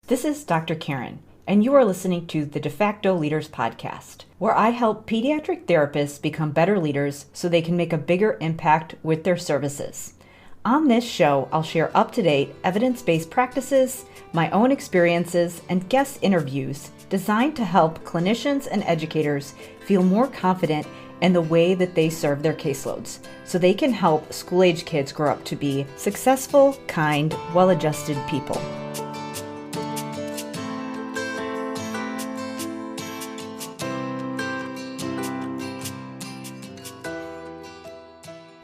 This is Dr. Karen, and you are listening to the Facto Leaders podcast, where I help pediatric therapists become better leaders so they can make a bigger impact with their services. On this show, I'll share up-to-date evidence-based practices, my own experiences, and guest interviews designed to help clinicians and educators feel more confident in the way that they serve their caseloads, so they can help school-age kids grow up to be successful, kind, well-adjusted people.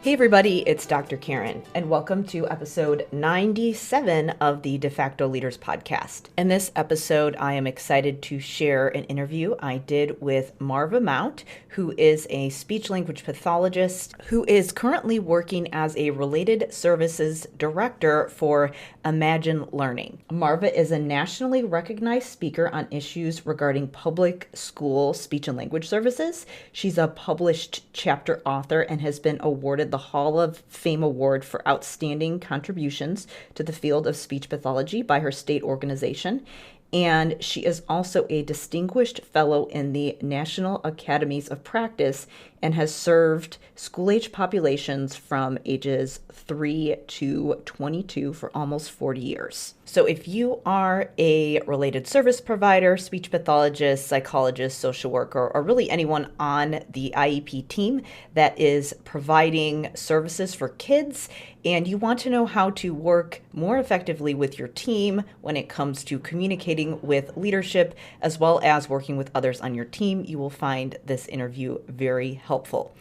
Hey everybody, it's Dr. Karen, and welcome to episode 97 of the De Facto Leaders podcast. In this episode, I am excited to share an interview I did with Marva Mount, who is a speech-language pathologist who is currently working as a related services director for Imagine Learning. Marva is a nationally recognized speaker on issues regarding public school speech and language services. She's a published chapter author and has been awarded the Hall of Fame Award for outstanding contributions to the field of speech pathology by her state organization. And she is also a distinguished fellow in the National Academies of Practice and has served school-age populations from ages 3 to 22 for almost 40 years. So if you are a related service provider, speech pathologist, psychologist, social worker, or really anyone on the IEP team that is providing services for kids, and you want to know how to work more effectively with your team when it comes to communicating with leadership, as well as working with others on your team, you will find this interview very helpful.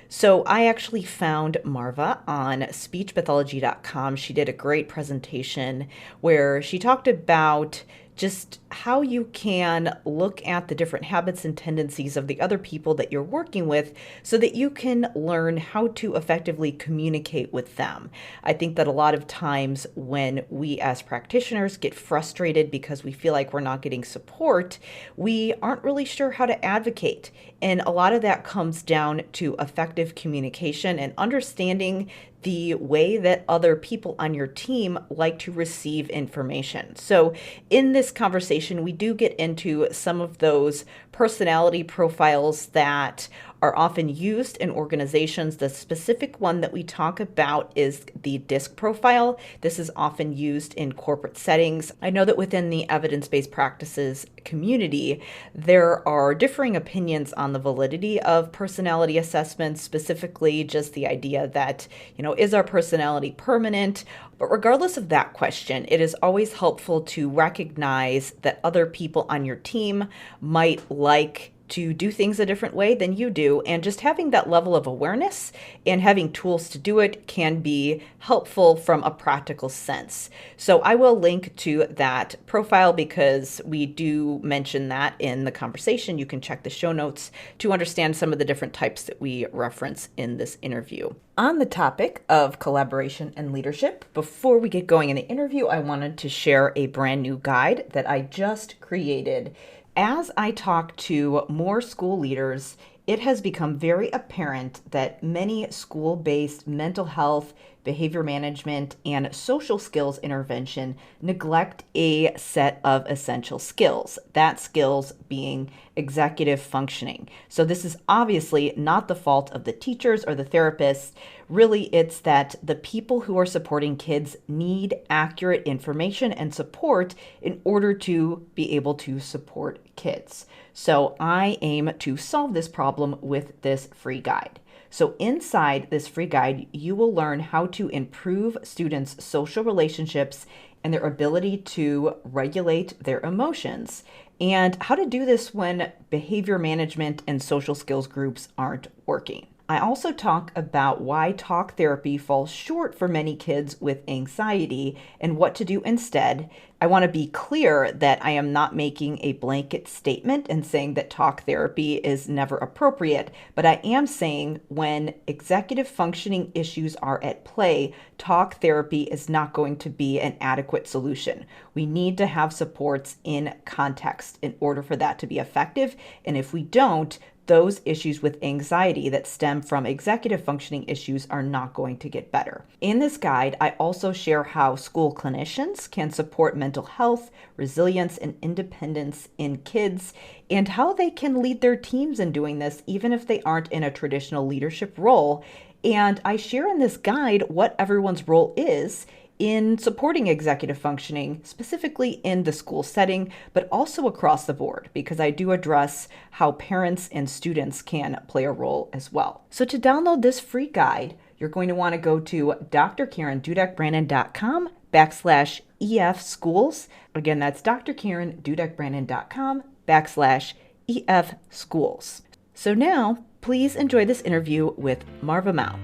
So I actually found Marva on speechpathology.com. She did a great presentation where she talked about just how you can look at the different habits and tendencies of the other people that you're working with so that you can learn how to effectively communicate with them. I think that a lot of times when we as practitioners get frustrated because we feel like we're not getting support, we aren't really sure how to advocate. And a lot of that comes down to effective communication and understanding the way that other people on your team like to receive information. So in this conversation, we do get into some of those personality profiles that are often used in organizations. The specific one that we talk about is the DISC profile. This is often used in corporate settings. I know that within the evidence-based practices community, there are differing opinions on the validity of personality assessments, specifically just the idea that, is our personality permanent? But regardless of that question, it is always helpful to recognize that other people on your team might like to do things a different way than you do, and just having that level of awareness and having tools to do it can be helpful from a practical sense. So I will link to that profile because we do mention that in the conversation. You can check the show notes to understand some of the different types that we reference in this interview. On the topic of collaboration and leadership, before we get going in the interview, I wanted to share a brand new guide that I just created. As I talk to more school leaders, it has become very apparent that many school-based mental health, behavior management, and social skills intervention neglect a set of essential skills, that skills being executive functioning. So this is obviously not the fault of the teachers or the therapists. Really, it's that the people who are supporting kids need accurate information and support in order to be able to support kids. So I aim to solve this problem with this free guide. So inside this free guide, you will learn how to improve students' social relationships and their ability to regulate their emotions, and how to do this when behavior management and social skills groups aren't working. I also talk about why talk therapy falls short for many kids with anxiety and what to do instead. I want to be clear that I am not making a blanket statement and saying that talk therapy is never appropriate, but I am saying when executive functioning issues are at play, talk therapy is not going to be an adequate solution. We need to have supports in context in order for that to be effective, and if we don't, those issues with anxiety that stem from executive functioning issues are not going to get better. In this guide, I also share how school clinicians can support mental health, resilience, and independence in kids, and how they can lead their teams in doing this, even if they aren't in a traditional leadership role. And I share in this guide what everyone's role is in supporting executive functioning, specifically in the school setting, but also across the board, because I do address how parents and students can play a role as well. So to download this free guide, you're going to want to go to drkarendudek-brannan.com /EF schools. Again, that's drkarendudek-brannan.com /EF schools. So now, please enjoy this interview with Marva Mount.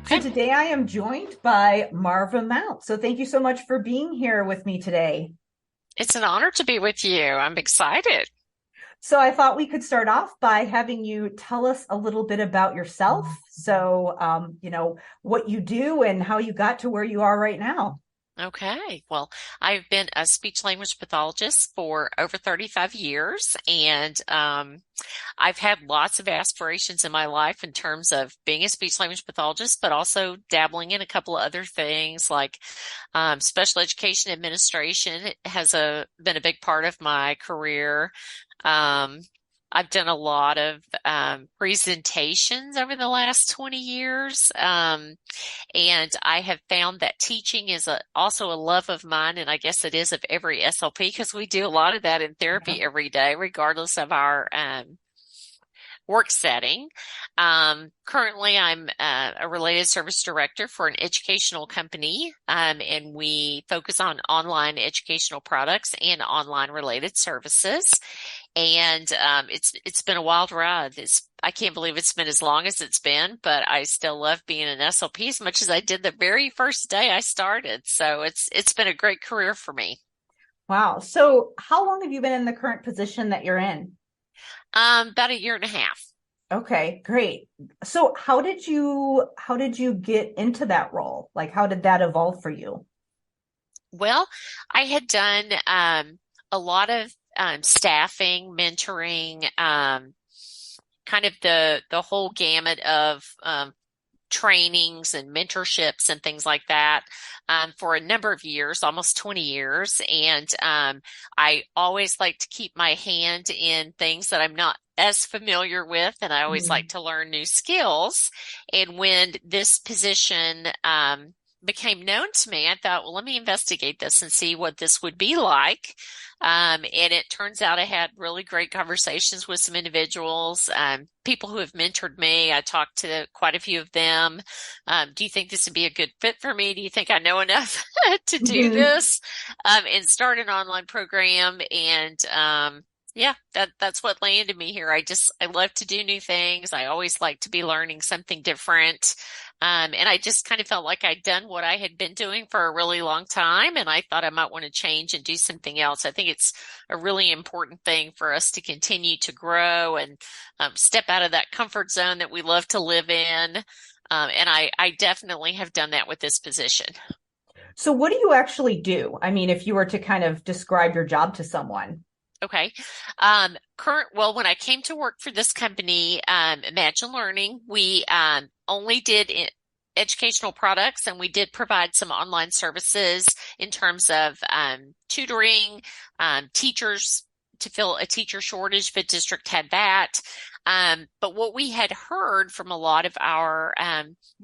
So today I am joined by Marva Mount. So thank you so much for being here with me today. It's an honor to be with you. I'm excited. So I thought we could start off by having you tell us a little bit about yourself. So, what you do and how you got to where you are right now. Okay. Well, I've been a speech language pathologist for over 35 years, and I've had lots of aspirations in my life in terms of being a speech language pathologist, but also dabbling in a couple of other things like special education administration. It has been a big part of my career. Um, I've done a lot of presentations over the last 20 years. And I have found that teaching is also a love of mine, and I guess it is of every SLP because we do a lot of that in therapy every day, regardless of our work setting. Currently, I'm a related service director for an educational company, and we focus on online educational products and online related services. And it's been a wild ride. I can't believe it's been as long as it's been, but I still love being an SLP as much as I did the very first day I started. So it's been a great career for me. Wow. So how long have you been in the current position that you're in? About a year and a half. Okay, great. So how did you get into that role? Like how did that evolve for you? Well, I had done a lot of staffing, mentoring, kind of the whole gamut of trainings and mentorships and things like that for a number of years, almost 20 years. And I always like to keep my hand in things that I'm not as familiar with, and I always like to learn new skills. And when this position became known to me, I thought, well, let me investigate this and see what this would be like. And it turns out I had really great conversations with some individuals, people who have mentored me. I talked to quite a few of them. Do you think this would be a good fit for me? Do you think I know enough to do this? And start an online program. And yeah, that's what landed me here. I love to do new things. I always like to be learning something different. And I just kind of felt like I'd done what I had been doing for a really long time, and I thought I might want to change and do something else. I think it's a really important thing for us to continue to grow and step out of that comfort zone that we love to live in. And I definitely have done that with this position. So what do you actually do? I mean, if you were to kind of describe your job to someone. Okay. Well, when I came to work for this company, Imagine Learning, we only did educational products, and we did provide some online services in terms of tutoring, teachers to fill a teacher shortage. The district had that. But what we had heard from a lot of our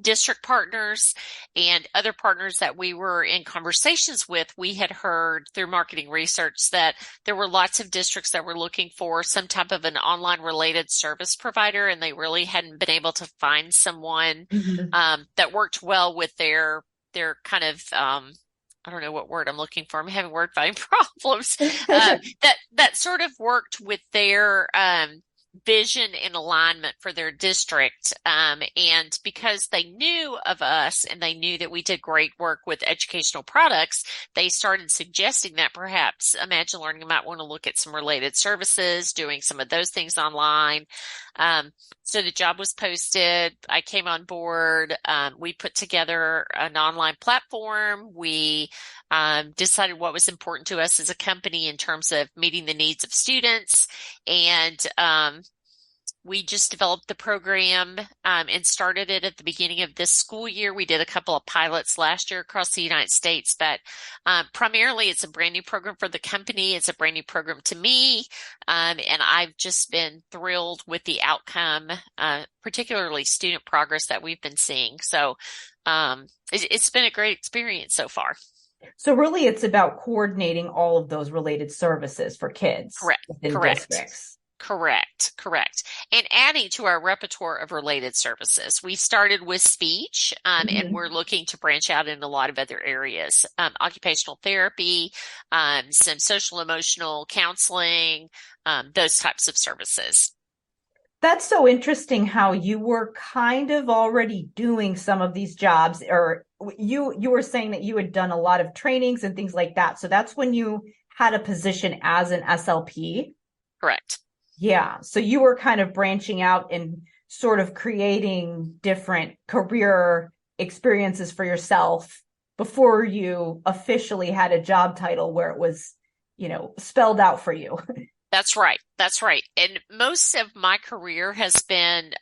district partners and other partners that we were in conversations with, we had heard through marketing research that there were lots of districts that were looking for some type of an online related service provider, and they really hadn't been able to find someone that worked well with their kind of I don't know what word I'm looking for. I'm having word finding problems. That sort of worked with their vision and alignment for their district. And because they knew of us and they knew that we did great work with educational products, they started suggesting that perhaps Imagine Learning might want to look at some related services, doing some of those things online. So the job was posted. I came on board. We put together an online platform. We decided what was important to us as a company in terms of meeting the needs of students. And we just developed the program and started it at the beginning of this school year. We did a couple of pilots last year across the United States, but primarily it's a brand new program for the company. It's a brand new program to me. And I've just been thrilled with the outcome, particularly student progress that we've been seeing. So it's been a great experience so far. So really it's about coordinating all of those related services for kids Correct. within Correct. districts. Correct. And adding to our repertoire of related services. We started with speech, and we're looking to branch out in a lot of other areas. Occupational therapy, some social emotional counseling, those types of services. That's so interesting how you were kind of already doing some of these jobs, or you were saying that you had done a lot of trainings and things like that. So that's when you had a position as an SLP. Correct. Yeah. So you were kind of branching out and sort of creating different career experiences for yourself before you officially had a job title where it was, spelled out for you. That's right. And most of my career has been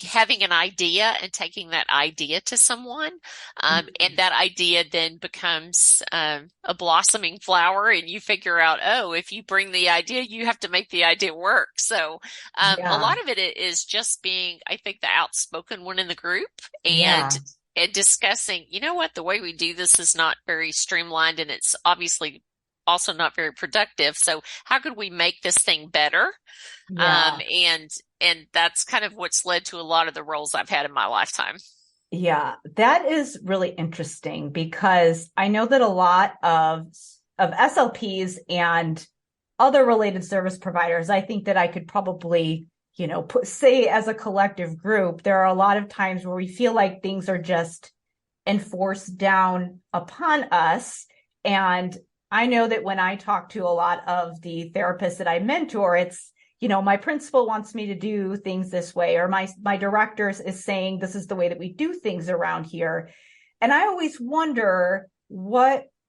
having an idea and taking that idea to someone. And that idea then becomes a blossoming flower, and you figure out, oh, if you bring the idea, you have to make the idea work. So a lot of it is just being, I think, the outspoken one in the group and discussing, the way we do this is not very streamlined, and it's obviously also not very productive. So how could we make this thing better? And that's kind of what's led to a lot of the roles I've had in my lifetime. Yeah, that is really interesting because I know that a lot of SLPs and other related service providers, I think that I could probably, say as a collective group, there are a lot of times where we feel like things are just enforced down upon us. And I know that when I talk to a lot of the therapists that I mentor, it's, my principal wants me to do things this way, or my director is saying this is the way that we do things around here. And I always wonder,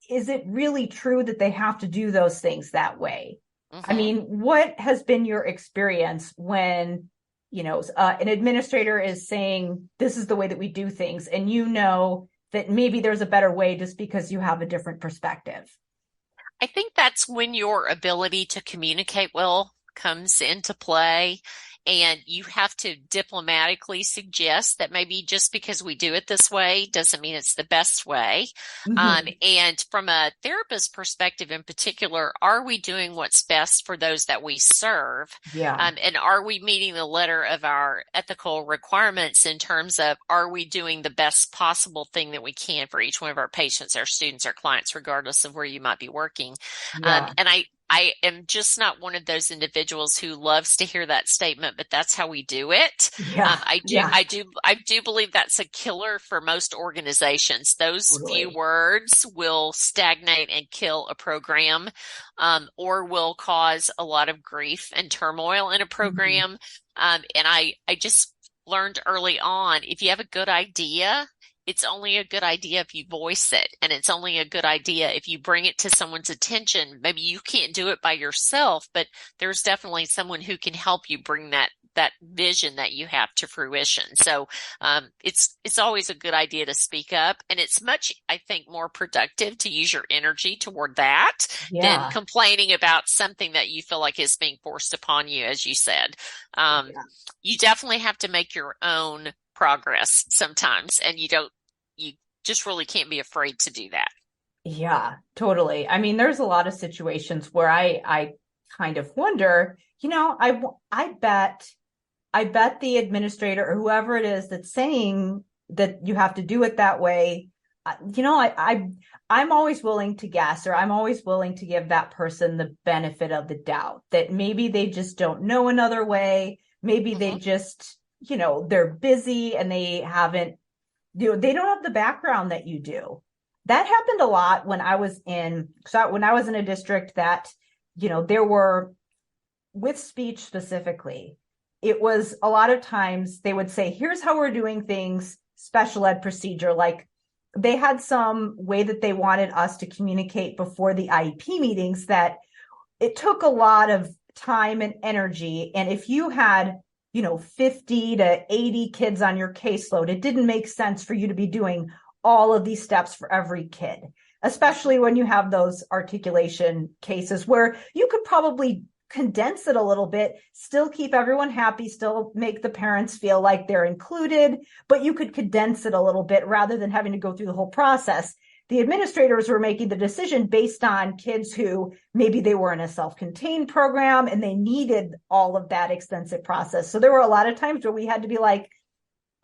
is it really true that they have to do those things that way? I mean, what has been your experience when, an administrator is saying this is the way that we do things, and that maybe there's a better way just because you have a different perspective? I think that's when your ability to communicate well comes into play, and you have to diplomatically suggest that maybe just because we do it this way doesn't mean it's the best way. And from a therapist perspective in particular, are we doing what's best for those that we serve? And are we meeting the letter of our ethical requirements in terms of, are we doing the best possible thing that we can for each one of our patients, our students, our clients, regardless of where you might be working? And I am just not one of those individuals who loves to hear that statement, but that's how we do it. I do believe that's a killer for most organizations. Those few words will stagnate and kill a program, or will cause a lot of grief and turmoil in a program. And I just learned early on, if you have a good idea, it's only a good idea if you voice it, and it's only a good idea if you bring it to someone's attention. Maybe you can't do it by yourself, but there's definitely someone who can help you bring that vision that you have to fruition. So it's always a good idea to speak up, and it's much, I think, more productive to use your energy toward that than complaining about something that you feel like is being forced upon you, as you said. You definitely have to make your own progress sometimes, and you just really can't be afraid to do that. Yeah, totally. I mean, there's a lot of situations where I kind of wonder, I bet the administrator or whoever it is that's saying that you have to do it that way, I'm always willing to guess, or I'm always willing to give that person the benefit of the doubt that maybe they just don't know another way. Maybe they Hmm. just, they're busy and they haven't, they don't have the background that you do. That happened a lot when I was when I was in a district that, there were, with speech specifically, it was a lot of times they would say, here's how we're doing things, special ed procedure. Like they had some way that they wanted us to communicate before the IEP meetings that it took a lot of time and energy. And if you had, 50 to 80 kids on your caseload, it didn't make sense for you to be doing all of these steps for every kid, especially when you have those articulation cases where you could probably condense it a little bit, still keep everyone happy, still make the parents feel like they're included, but you could condense it a little bit rather than having to go through the whole process. The administrators were making the decision based on kids who maybe they were in a self-contained program and they needed all of that extensive process. So there were a lot of times where we had to be like,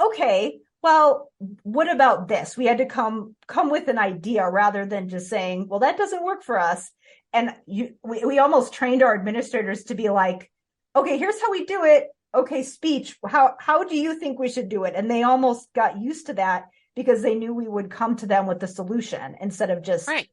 okay, well, what about this? We had to come with an idea rather than just saying, well, that doesn't work for us. And we almost trained our administrators to be like, okay, here's how we do it. Okay, speech, how do you think we should do it? And they almost got used to that because they knew we would come to them with the solution instead of just, Right.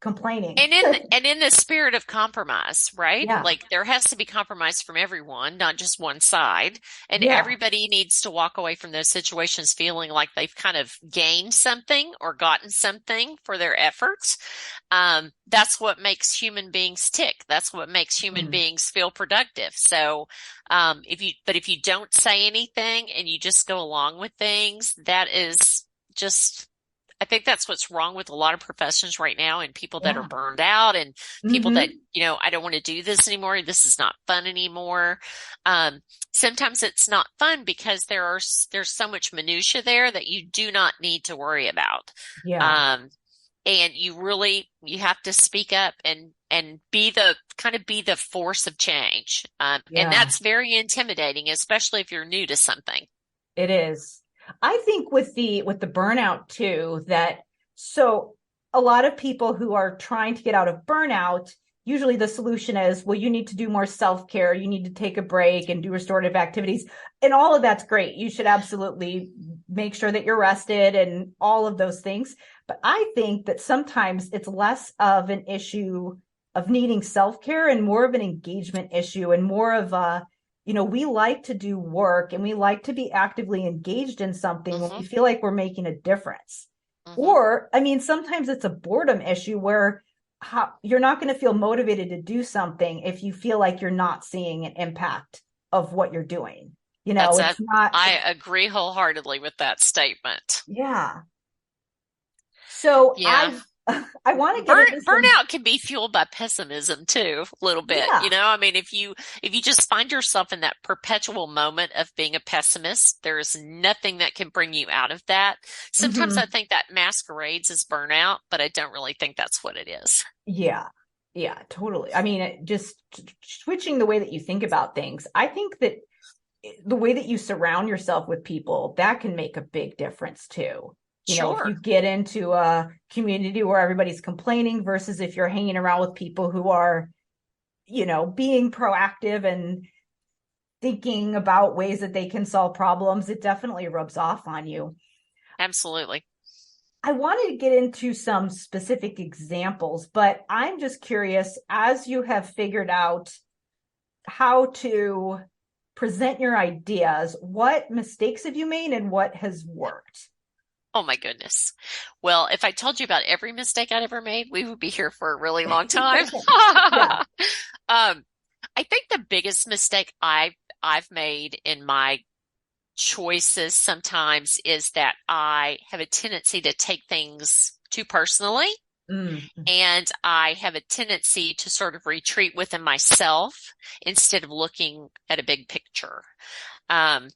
complaining. And in the spirit of compromise, right? Yeah. Like there has to be compromise from everyone, not just one side. And Yeah. everybody needs to walk away from those situations feeling like they've kind of gained something or gotten something for their efforts. That's what makes human beings tick. That's what makes human Mm. beings feel productive. So, if you don't say anything and you just go along with things, that is just, I think that's what's wrong with a lot of professions right now, and people that are Yeah. burned out and people that, Mm-hmm. I don't want to do this anymore. This is not fun anymore. Um, Sometimes it's not fun because there's so much minutia there that you do not need to worry about. Yeah. Um, and you have to speak up and be the force of change. And Yeah. that's very intimidating, especially if you're new to something. It is. I think with the burnout too, that so a lot of people who are trying to get out of burnout, usually the solution is, well, you need to do more self-care, you need to take a break and do restorative activities. And all of that's great. You should absolutely make sure that you're rested and all of those things. But I think that sometimes it's less of an issue of needing self-care and more of an engagement issue and more of a we like to do work and we like to be actively engaged in something when Hmm. we feel like we're making a difference. Hmm. Or, I mean, sometimes it's a boredom issue where you're not going to feel motivated to do something if you feel like you're not seeing an impact of what you're doing. It's not, I agree wholeheartedly with that statement. yeah. So Yeah. I want to get into some, Burnout can be fueled by pessimism too, a little bit. yeah. I mean, if you just find yourself in that perpetual moment of being a pessimist, there is nothing that can bring you out of that. Sometimes I Mhm. think that masquerades as burnout, but I don't really think that's what it is. Yeah. Yeah, totally. I mean, just switching the way that you think about things. I think that the way that you surround yourself with people, that can make a big difference too. If you Sure. get into a community where everybody's complaining versus if you're hanging around with people who are, being proactive and thinking about ways that they can solve problems, it definitely rubs off on you. Absolutely. I wanted to get into some specific examples, but I'm just curious, as you have figured out how to present your ideas, what mistakes have you made and what has worked? Oh my goodness. Well, if I told you about every mistake I'd ever made, we would be here for a really long time. Yeah. I think the biggest mistake I've made in my choices sometimes is that I have a tendency to take things too personally, Mm. and I have a tendency to sort of retreat within myself instead of looking at a big picture. Um,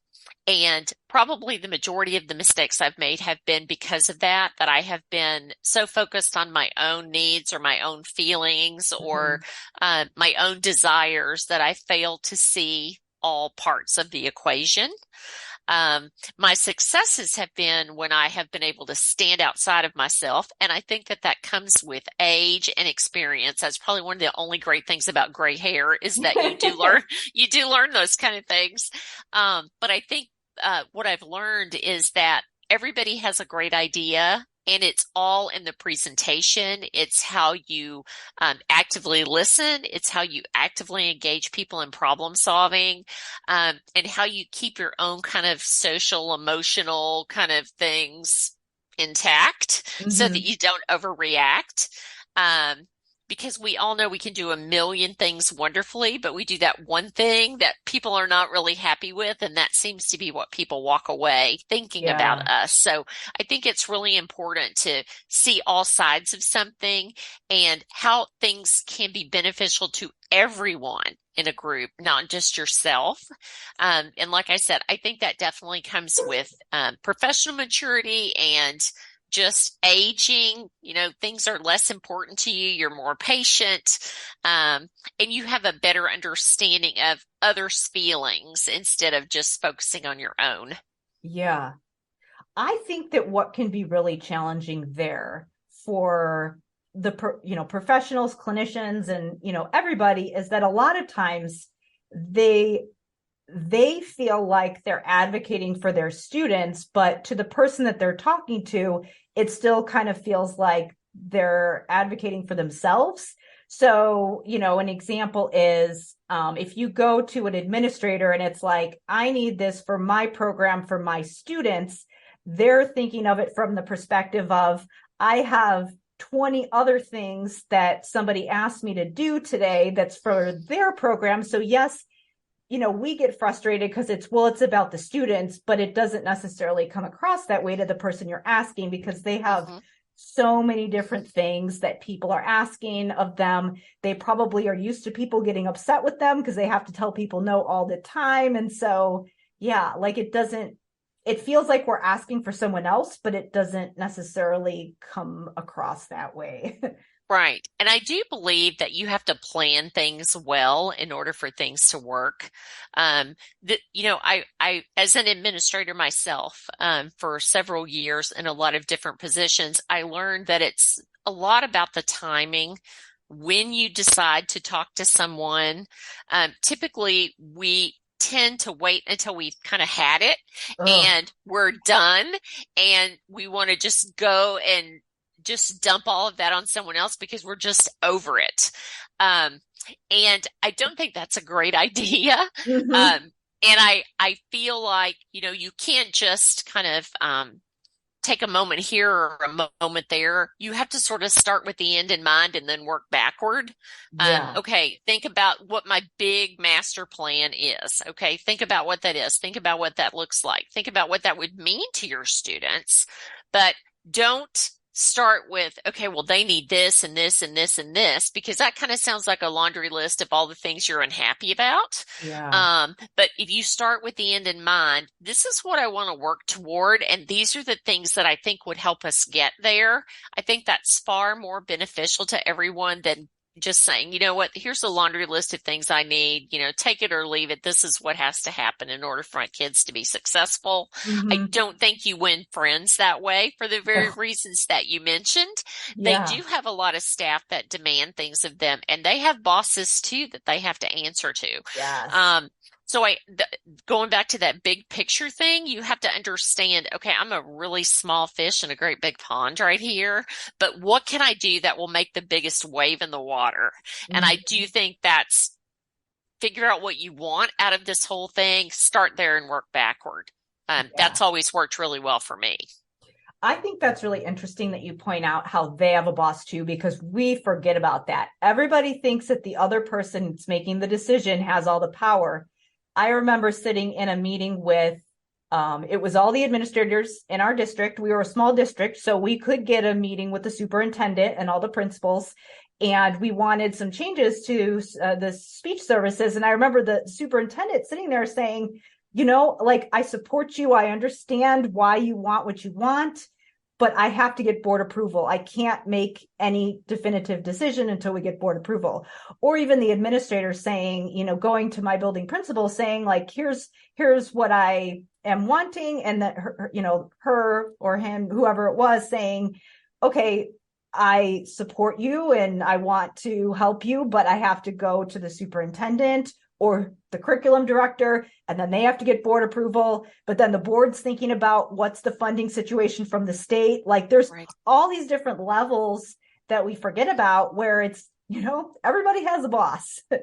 and probably the majority of the mistakes I've made have been because of that I have been so focused on my own needs or my own feelings or Mhm. my own desires that I fail to see all parts of the equation. My successes have been when I have been able to stand outside of myself. And I think that that comes with age and experience. That's probably one of the only great things about gray hair is that you do learn those kind of things. But I think, what I've learned is that everybody has a great idea. And it's all in the presentation. It's how you actively listen. It's how you actively engage people in problem solving, and how you keep your own kind of social, emotional kind of things intact so that you don't overreact. Because we all know we can do a million things wonderfully, but we do that one thing that people are not really happy with, and that seems to be what people walk away thinking about us. So I think it's really important to see all sides of something and how things can be beneficial to everyone in a group, not just yourself. And like I said, I think that definitely comes with professional maturity and just aging. Things are less important to you. You're more patient, and you have a better understanding of others' feelings instead of just focusing on your own. Yeah. I think that what can be really challenging there for the, professionals, clinicians, and, everybody is that a lot of times they feel like they're advocating for their students, but to the person that they're talking to, it still kind of feels like they're advocating for themselves. So, an example is if you go to an administrator and it's like, I need this for my program for my students, they're thinking of it from the perspective of, I have 20 other things that somebody asked me to do today that's for their program. So yes, we get frustrated because it's about the students, but it doesn't necessarily come across that way to the person you're asking because they have so many different things that people are asking of them. They probably are used to people getting upset with them because they have to tell people no all the time. And so, yeah, like it feels like we're asking for someone else, but it doesn't necessarily come across that way. Right. And I do believe that you have to plan things well in order for things to work. I, as an administrator myself, for several years in a lot of different positions, I learned that it's a lot about the timing when you decide to talk to someone. Typically we tend to wait until we've kind of had it and we're done and we want to just go and just dump all of that on someone else because we're just over it. And I don't think that's a great idea. And I feel like, you can't just kind of take a moment here or a moment there. You have to sort of start with the end in mind and then work backward. Okay, think about what my big master plan is. Okay, think about what that is. Think about what that looks like. Think about what that would mean to your students. But don't start with, okay, well, they need this and this and this and this, because that kind of sounds like a laundry list of all the things you're unhappy about. But if you start with the end in mind, this is what I want to work toward, and these are the things that I think would help us get there. I think that's far more beneficial to everyone than just saying, you know what, here's a laundry list of things I need, take it or leave it. This is what has to happen in order for my kids to be successful. I don't think you win friends that way for the very reasons that you mentioned. They do have a lot of staff that demand things of them, and they have bosses too that they have to answer to. So going back to that big picture thing, you have to understand, okay, I'm a really small fish in a great big pond right here, but what can I do that will make the biggest wave in the water? And I do think that's figure out what you want out of this whole thing, start there and work backward. That's always worked really well for me. I think that's really interesting that you point out how they have a boss too, because we forget about that. Everybody thinks that the other person that's making the decision has all the power. I remember sitting in a meeting with, it was all the administrators in our district. We were a small district, so we could get a meeting with the superintendent and all the principals. And we wanted some changes to the speech services. And I remember the superintendent sitting there saying, like, I support you. I understand why you want what you want, but I have to get board approval. I can't make any definitive decision until we get board approval. Or even the administrator saying, going to my building principal saying, like, here's what I am wanting, and that her or him, whoever it was, saying, okay, I support you and I want to help you, but I have to go to the superintendent or the curriculum director, and then they have to get board approval. But then the board's thinking about what's the funding situation from the state. Like there's all these different levels that we forget about where it's, everybody has a boss. And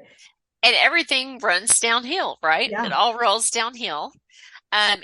everything runs downhill, right? Yeah. It all rolls downhill. And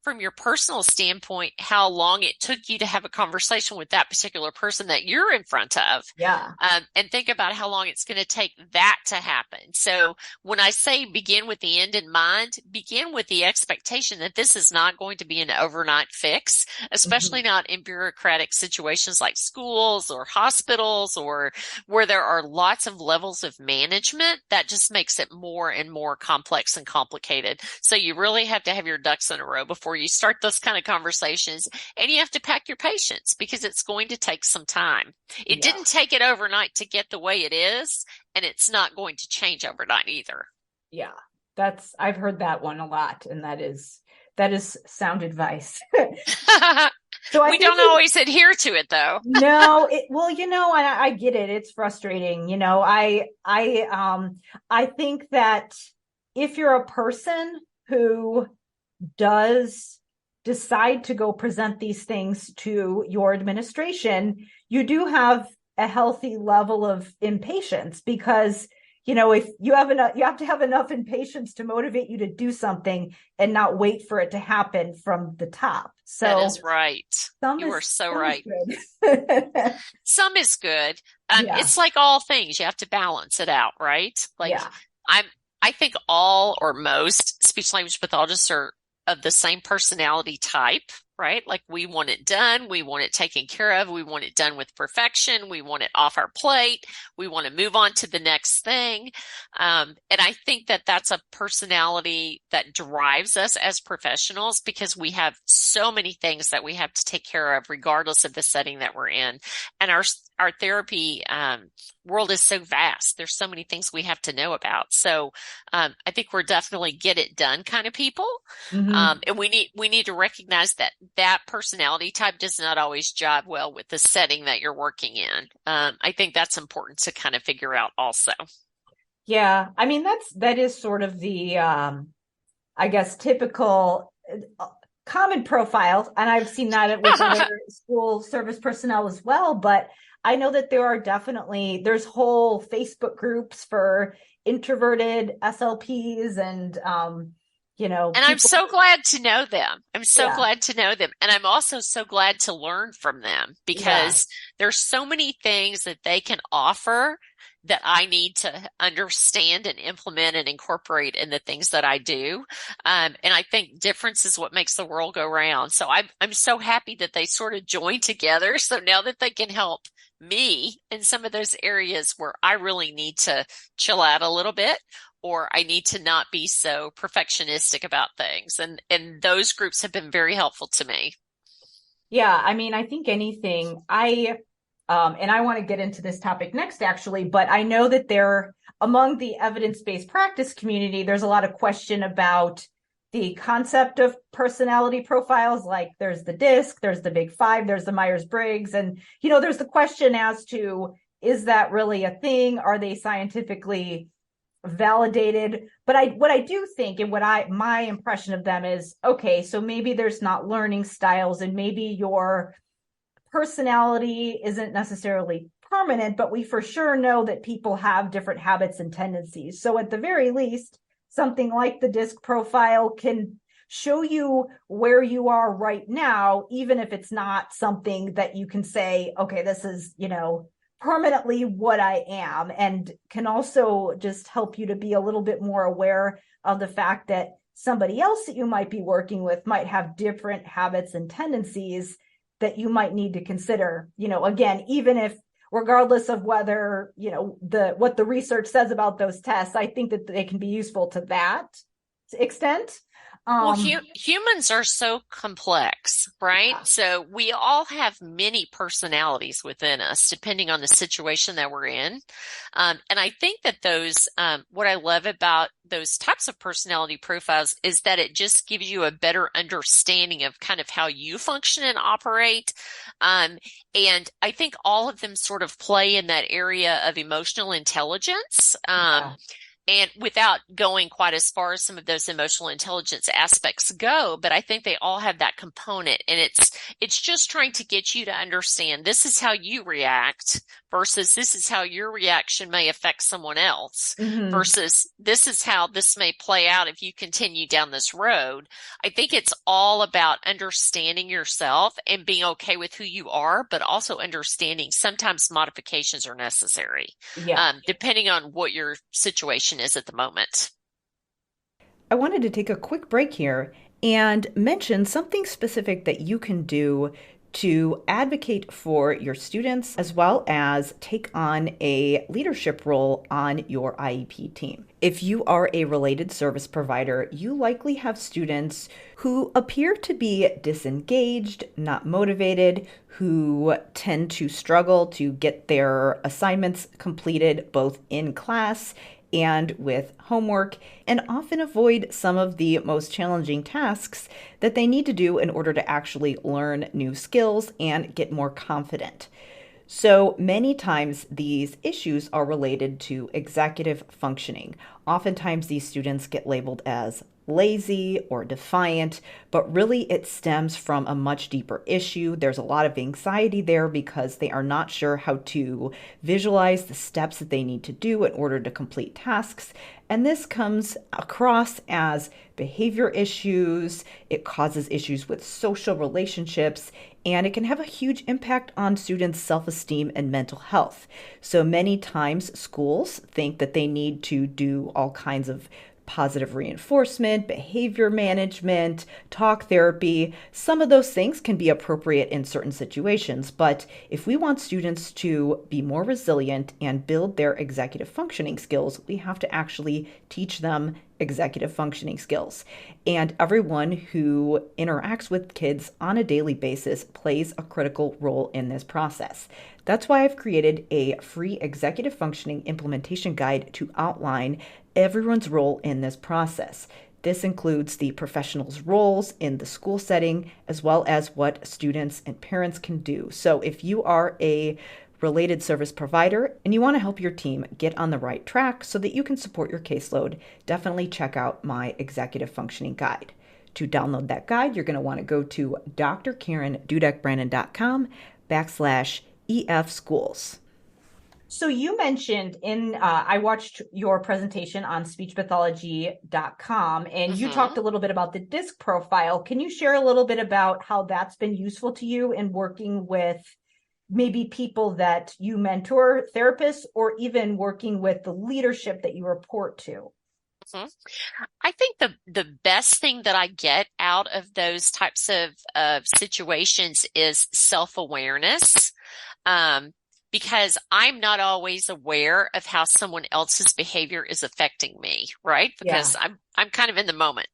from your personal standpoint, how long it took you to have a conversation with that particular person that you're in front of. Yeah. And think about how long it's going to take that to happen. So when I say begin with the end in mind, begin with the expectation that this is not going to be an overnight fix, especially not in bureaucratic situations like schools or hospitals or where there are lots of levels of management. That just makes it more and more complex and complicated. So you really have to have your ducks in a row before you start those kind of conversations, and you have to pack your patience because it's going to take some time. It didn't take it overnight to get the way it is, and it's not going to change overnight either. Yeah, I've heard that one a lot, and that is sound advice. So we don't always adhere to it, though. No, I get it. It's frustrating. I think that if you're a person who does decide to go present these things to your administration, you do have a healthy level of impatience, because if you have to have enough impatience to motivate you to do something and not wait for it to happen from the top. So that is right. You are so right. Some is good. It's like all things. You have to balance it out, right? I think all or most speech language pathologists are of the same personality type, right? Like we want it done. We want it taken care of. We want it done with perfection. We want it off our plate. We want to move on to the next thing. And I think that that's a personality that drives us as professionals because we have so many things that we have to take care of regardless of the setting that we're in. And our therapy world is so vast. There's so many things we have to know about. So I think we're definitely get it done kind of people. And we need to recognize that personality type does not always jive well with the setting that you're working in. I think that's important to kind of figure out also. Yeah. I mean, that is sort of the, I guess, typical common profile. And I've seen that with other school service personnel as well. But I know that there's whole Facebook groups for introverted SLPs and, and I'm so glad to know them. I'm so glad to know them. And I'm also so glad to learn from them because there's so many things that they can offer that I need to understand and implement and incorporate in the things that I do. And I think difference is what makes the world go round. So I'm so happy that they sort of joined together. So now that they can help me in some of those areas where I really need to chill out a little bit, or I need to not be so perfectionistic about things. And those groups have been very helpful to me. Yeah. I mean, I think anything and I want to get into this topic next, actually, but I know that among the evidence-based practice community, there's a lot of question about the concept of personality profiles. Like there's the DISC, there's the Big Five, there's the Myers-Briggs. And, there's the question as to, is that really a thing? Are they scientifically validated? But what I do think, and my impression of them is, okay, so maybe there's not learning styles, and maybe your personality isn't necessarily permanent, but we for sure know that people have different habits and tendencies. So at the very least, something like the DISC profile can show you where you are right now, even if it's not something that you can say, okay, this is, permanently what I am, and can also just help you to be a little bit more aware of the fact that somebody else that you might be working with might have different habits and tendencies that you might need to consider, again, even if regardless of whether, what the research says about those tests, I think that they can be useful to that extent. Well, Um, humans are so complex, right? yeah, So we all have many personalities within us, depending on the situation that we're in. And I think that what I love about those types of personality profiles is that it just gives you a better understanding of kind of how you function and operate. Um, and I think all of them sort of play in that area of emotional intelligence. yeah, And without going quite as far as some of those emotional intelligence aspects go, but I think they all have that component. And it's just trying to get you to understand this is how you react versus this is how your reaction may affect someone else hmm, versus this is how this may play out if you continue down this road. I think it's all about understanding yourself and being okay with who you are, but also understanding sometimes modifications are necessary, yeah. depending on what your situation is at the moment. I wanted to take a quick break here and mention something specific that you can do to advocate for your students as well as take on a leadership role on your IEP team. If you are a related service provider, you likely have students who appear to be disengaged, not motivated, who tend to struggle to get their assignments completed both in class and with homework, and often avoid some of the most challenging tasks that they need to do in order to actually learn new skills and get more confident. So many times these issues are related to executive functioning. Oftentimes these students get labeled as lazy or defiant, but really it stems from a much deeper issue. There's a lot of anxiety there because they are not sure how to visualize the steps that they need to do in order to complete tasks. And this comes across as behavior issues, it causes issues with social relationships, and it can have a huge impact on students' self esteem and mental health. So many times, schools think that they need to do all kinds of positive reinforcement, behavior management, talk therapy. Some of those things can be appropriate in certain situations, but if we want students to be more resilient and build their executive functioning skills, we have to actually teach them executive functioning skills. And everyone who interacts with kids on a daily basis plays a critical role in this process. That's why I've created a free executive functioning implementation guide to outline everyone's role in this process. This includes the professionals' roles in the school setting, as well as what students and parents can do. So if you are a related service provider and you want to help your team get on the right track so that you can support your caseload, definitely check out my executive functioning guide. To download that guide, you're going to want to go to drkarendudek-brannan.com /EF schools. So you mentioned I watched your presentation on speechpathology.com and you talked Hmm. a little bit about the DISC profile. Can you share a little bit about how that's been useful to you in working with maybe people that you mentor, therapists, or even working with the leadership that you report to? Hmm. I think the best thing that I get out of those types of situations is self-awareness. Um, because I'm not always aware of how someone else's behavior is affecting me, right? Yeah. Because I'm kind of in the moment.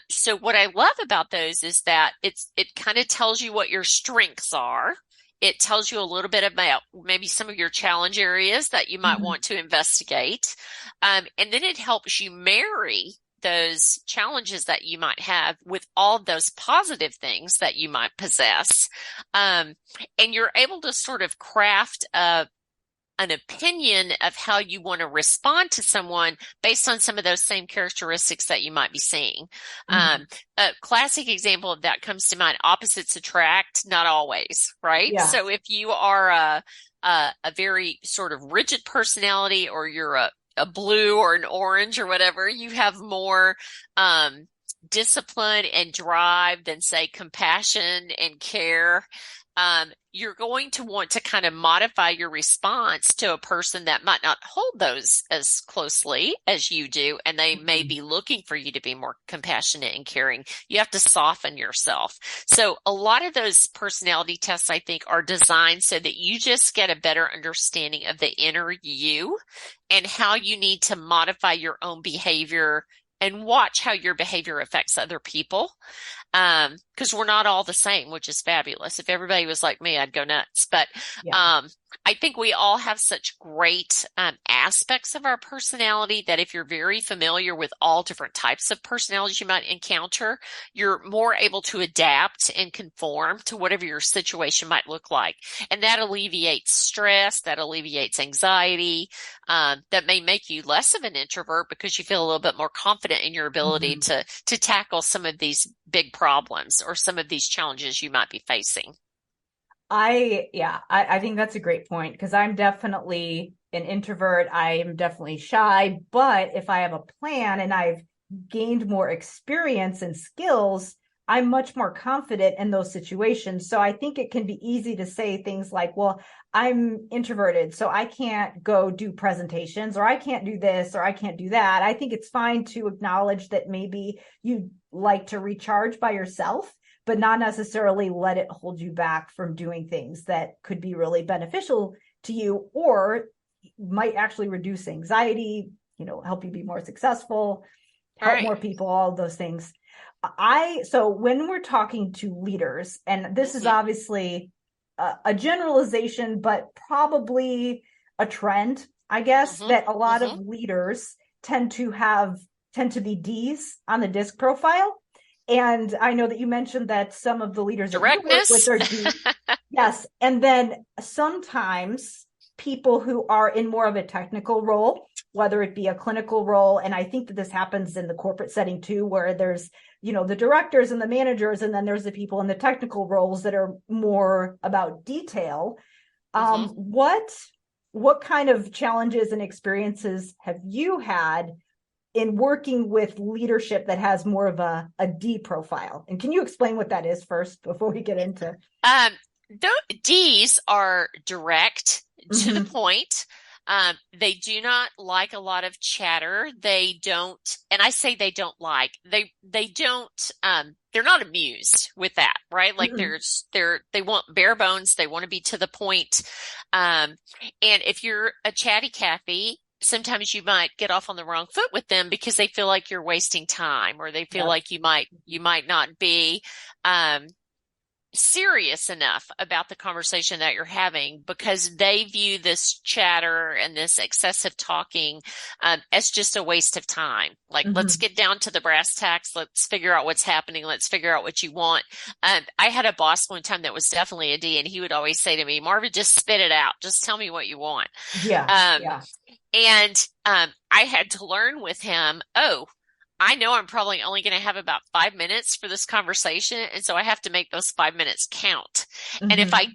So what I love about those is that it kind of tells you what your strengths are. It tells you a little bit about maybe some of your challenge areas that you might Mhm. want to investigate. And then it helps you marry those challenges that you might have with all those positive things that you might possess. Um, and you're able to sort of craft an opinion of how you want to respond to someone based on some of those same characteristics that you might be seeing. Mhm. A classic example of that comes to mind, opposites attract, not always, right? Yeah. So if you are a very sort of rigid personality or you're a blue or an orange or whatever, you have more discipline and drive than say compassion and care. You're going to want to kind of modify your response to a person that might not hold those as closely as you do, and they may Mhm. be looking for you to be more compassionate and caring. You have to soften yourself. So a lot of those personality tests, I think, are designed so that you just get a better understanding of the inner you and how you need to modify your own behavior and watch how your behavior affects other people. Because we're not all the same, which is fabulous. If everybody was like me, I'd go nuts. But Yeah. I think we all have such great aspects of our personality that if you're very familiar with all different types of personalities you might encounter, you're more able to adapt and conform to whatever your situation might look like. And that alleviates stress, that alleviates anxiety, that may make you less of an introvert because you feel a little bit more confident in your ability to tackle some of these big problems or some of these challenges you might be facing. I think that's a great point because I'm definitely an introvert. I am definitely shy, but if I have a plan and I've gained more experience and skills, I'm much more confident in those situations. So I think it can be easy to say things like, well, I'm introverted, so I can't go do presentations, or I can't do this, or I can't do that. I think it's fine to acknowledge that maybe you like to recharge by yourself, but not necessarily let it hold you back from doing things that could be really beneficial to you or might actually reduce anxiety, help you be more successful, help more people, all those things. So when we're talking to leaders, and this is obviously a generalization, but probably a trend, I guess, that a lot of leaders tend to be D's on the DISC profile. And I know that you mentioned that some of the leaders that you work with are D. Yes. And then sometimes people who are in more of a technical role, whether it be a clinical role, and I think that this happens in the corporate setting too, where there's, the directors and the managers, and then there's the people in the technical roles that are more about detail. What kind of challenges and experiences have you had in working with leadership that has more of a D profile? And can you explain what that is first before we get into? D's are direct to the point. They do not like a lot of chatter. They don't, and I say they don't like, they don't, they're not amused with that, right? Like they want bare bones. They want to be to the point. And if you're a chatty Cathy, sometimes you might get off on the wrong foot with them because they feel like you're wasting time, or they feel like you might not be, serious enough about the conversation that you're having because they view this chatter and this excessive talking as just a waste of time. Like, let's get down to the brass tacks. Let's figure out what's happening. Let's figure out what you want. I had a boss one time that was definitely a D, and he would always say to me, Marva, just spit it out. Just tell me what you want. And I had to learn with him, I know I'm probably only going to have about 5 minutes for this conversation. And so I have to make those 5 minutes count. And if I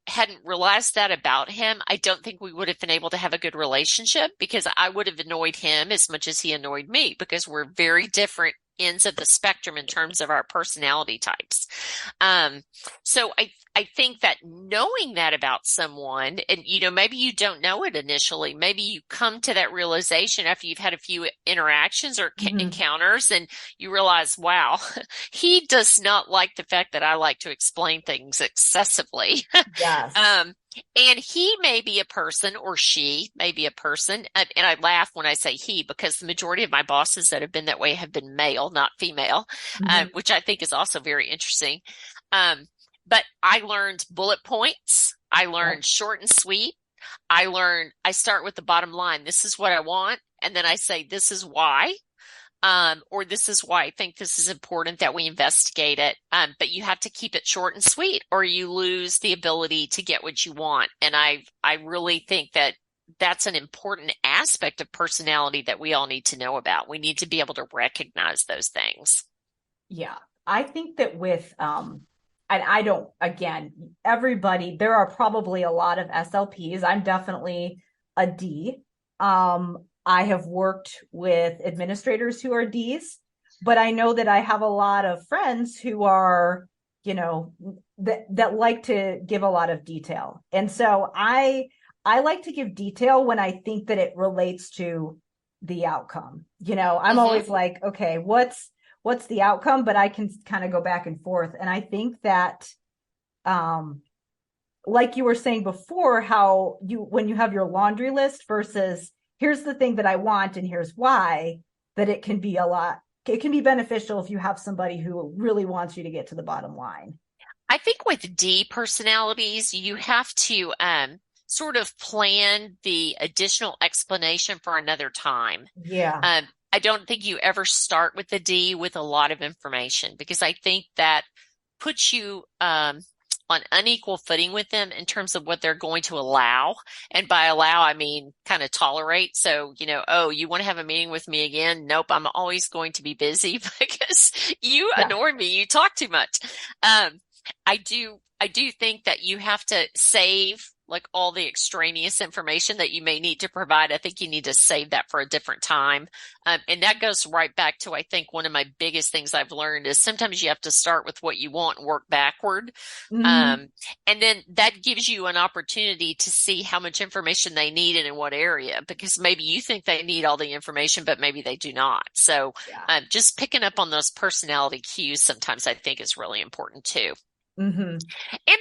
hadn't realized that about him, I don't think we would have been able to have a good relationship because I would have annoyed him as much as he annoyed me because we're very different ends of the spectrum in terms of our personality types. So I think that knowing that about someone, and maybe you don't know it initially, maybe you come to that realization after you've had a few interactions or encounters, and you realize, wow, he does not like the fact that I like to explain things excessively. And he may be a person, or she may be a person. And I laugh when I say he, because the majority of my bosses that have been that way have been male, not female, which I think is also very interesting. But I learned bullet points. I learned short and sweet. I start with the bottom line. This is what I want. And then I say, this is why. Or this is why I think this is important that we investigate it. But you have to keep it short and sweet, or you lose the ability to get what you want. And I really think that that's an important aspect of personality that we all need to know about. We need to be able to recognize those things. Yeah. I think that with, and I don't, again, everybody, there are probably a lot of SLPs. I'm definitely a D. I have worked with administrators who are Ds, but I know that I have a lot of friends who are, that like to give a lot of detail. And so I like to give detail when I think that it relates to the outcome. I'm always like, okay, what's the outcome? But I can kind of go back and forth. And I think that, like you were saying before, when you have your laundry list versus here's the thing that I want and here's why, that it can be it can be beneficial if you have somebody who really wants you to get to the bottom line. I think with D personalities, you have to sort of plan the additional explanation for another time. Yeah. I don't think you ever start with the D with a lot of information because I think that puts you on unequal footing with them in terms of what they're going to allow. And by allow, I mean kind of tolerate. So, oh, you want to have a meeting with me again? Nope, I'm always going to be busy because you annoy me. You talk too much. I do think that you have to save like all the extraneous information that you may need to provide. I think you need to save that for a different time. And that goes right back to, I think one of my biggest things I've learned is sometimes you have to start with what you want and work backward. And then that gives you an opportunity to see how much information they need and in what area, because maybe you think they need all the information, but maybe they do not. So just picking up on those personality cues sometimes I think is really important too. And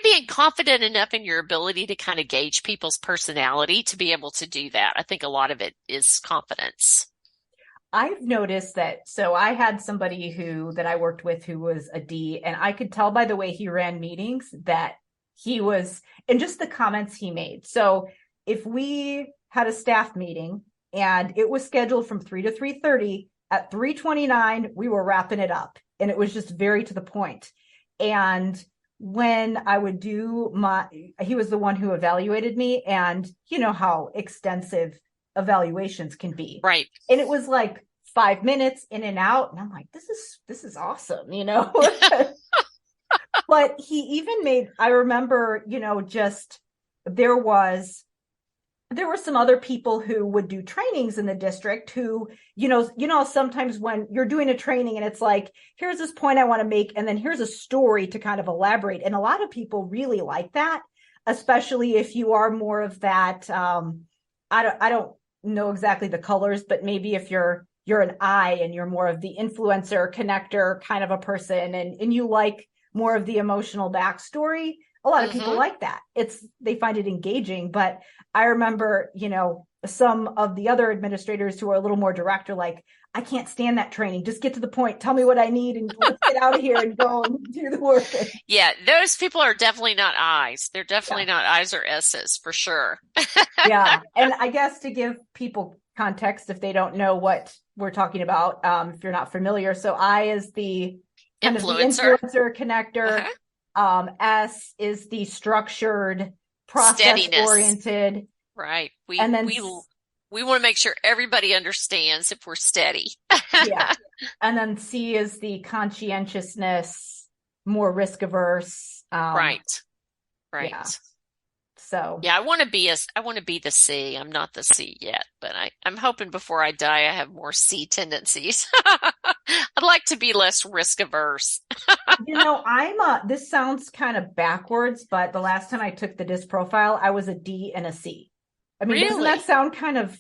being confident enough in your ability to kind of gauge people's personality to be able to do that. I think a lot of it is confidence. I've noticed that. So I had somebody that I worked with who was a D, and I could tell by the way he ran meetings that he was, and just the comments he made. So if we had a staff meeting and it was scheduled from 3 to 3:30, at 3:29, we were wrapping it up. And it was just very to the point. And when I would do he was the one who evaluated me, and you know how extensive evaluations can be. Right. And it was like 5 minutes in and out. And I'm like, this is awesome, But he even I remember, just there were some other people who would do trainings in the district who, sometimes when you're doing a training and it's like, here's this point I want to make, and then here's a story to kind of elaborate. And a lot of people really like that, especially if you are more of that. I don't know exactly the colors, but maybe if you're an I and you're more of the influencer connector kind of a person, and you like more of the emotional backstory. A lot of people like that. They find it engaging. But I remember, some of the other administrators who are a little more direct are like, I can't stand that training. Just get to the point. Tell me what I need and let's get out of here and go and do the work. Yeah, those people are definitely not I's. They're definitely not I's or S's for sure. Yeah. And I guess to give people context, if they don't know what we're talking about, if you're not familiar. So I is the kind of the influencer connector. S is the structured, process-oriented. Right. We want to make sure everybody understands if we're steady. Yeah. And then C is the conscientiousness, more risk-averse. Right. Yeah. So yeah, I want to be the C. I'm not the C yet, but I'm hoping before I die I have more C tendencies. I'd like to be less risk averse. This sounds kind of backwards, but the last time I took the DISC profile, I was a D and a C. I mean, doesn't that sound kind of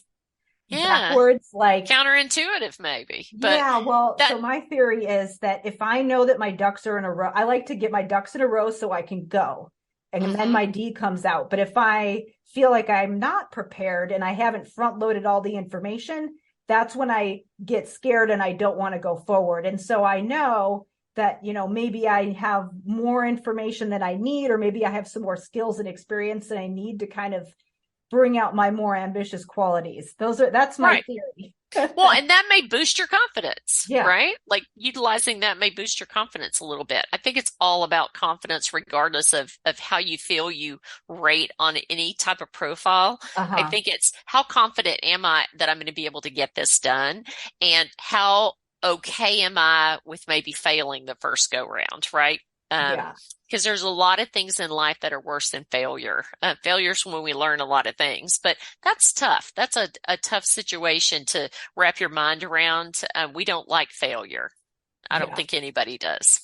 backwards? Like counterintuitive maybe. But yeah, well, so my theory is that if I know that my ducks are in a row, I like to get my ducks in a row so I can go. And then my D comes out. But if I feel like I'm not prepared and I haven't front loaded all the information, that's when I get scared and I don't want to go forward. And so I know that, maybe I have more information than I need, or maybe I have some more skills and experience than I need to kind of bring out my more ambitious qualities. That's my theory. Well, and that may boost your confidence, yeah. Right? Like utilizing that may boost your confidence a little bit. I think it's all about confidence, regardless of how you feel you rate on any type of profile. I think it's how confident am I that I'm going to be able to get this done, and how okay am I with maybe failing the first go round, right? Because there's a lot of things in life that are worse than failure. Failure's when we learn a lot of things, but that's tough. That's a tough situation to wrap your mind around. We don't like failure. I don't think anybody does.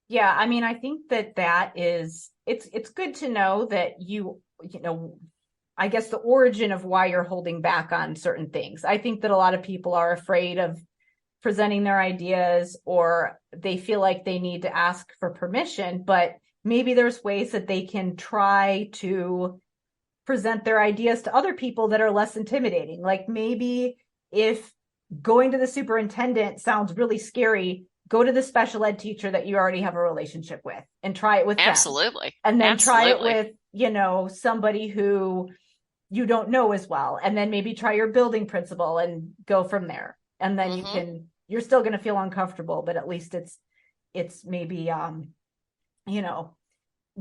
Yeah. I mean, I think that is, it's good to know that I guess the origin of why you're holding back on certain things. I think that a lot of people are afraid of presenting their ideas, or they feel like they need to ask for permission, but maybe there's ways that they can try to present their ideas to other people that are less intimidating. Like maybe if going to the superintendent sounds really scary. Go to the special ed teacher that you already have a relationship with and try it with them. Absolutely. And then try it Absolutely. with, somebody who you don't know as well. And then maybe try your building principal and go from there. And then Hmm. you're still going to feel uncomfortable, but at least it's maybe, you know,